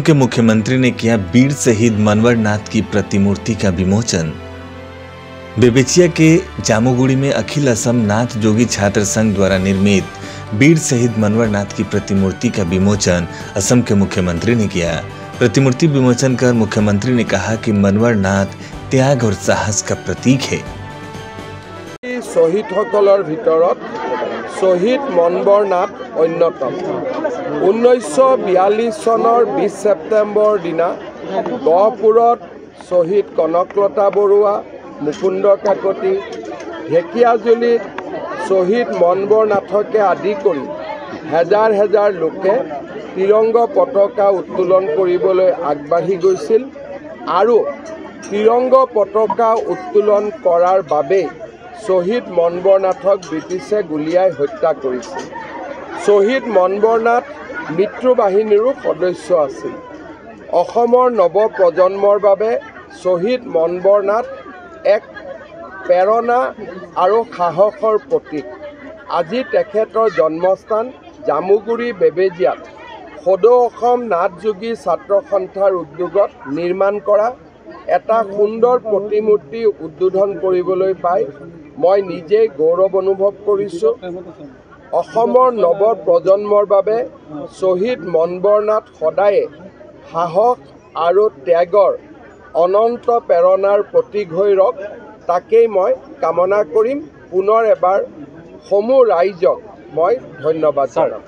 के मुख्यमंत्री ने किया वीर शहीद मनवर नाथ की प्रतिमूर्ति का विमोचन। बेबेचिया के जामुगुड़ी में अखिल असम नाथ जोगी छात्र संघ द्वारा निर्मित वीर शहीद मनवर नाथ की प्रतिमूर्ति का विमोचन असम के मुख्यमंत्री ने किया। प्रतिमूर्ति विमोचन कर मुख्यमंत्री ने कहा कि मनवर नाथ त्याग और साहस का प्रतीक है। शहीद शहीद मनवर नाथ अन्यतम 1942 सनर 20 सेप्टेम्बर दिना गहपुरत शहीद कनकलता बरुआ, मुकुंद काकति, ढेकियाजुलित शहीद मनवर नाथके आदि करी हेजार हेजार लोके तिरंग पताका उत्तोलन কৰিবলৈ আগবাঢ়ি গৈছিল আৰু तिरंग पताका उत्तोलन কৰাৰ বাবে शहीद मनवर नाथक ब्रिटिशे गुलियाई हत्या करिছিল। शहीद मनवर नाथ मित्र बाहिनीरो सदस्य আছিল। অসমৰ নৱ প্ৰজন্মৰ বাবে शहीद मनवर नाथ एक प्रेरणा আৰু সাহসৰ প্ৰতীক। আজি তেখেতৰ জন্মস্থান জামুগুৰি বেবেজিয়াত সদৌ অসম নাথযোগী ছাত্ৰ সন্থাৰ উদ্যোগত নিৰ্মাণ কৰা এটা সুন্দৰ প্ৰতিমূৰ্তি উদ্বোধন কৰিবলৈ পাই মই নিজে গৌৰৱ অনুভৱ কৰিছোঁ। অসমৰ নৱ প্ৰজন্মৰ বাবে শহীদ मनवर नाथ সদায়ে সাহস আৰু ত্যাগৰ অনন্ত প্ৰেৰণাৰ প্ৰতীক হৈ ৰওক, তাকেই মই কামনা কৰিম। পুনৰ এবাৰ সমূহ ৰাইজক মই ধন্যবাদ জনাম।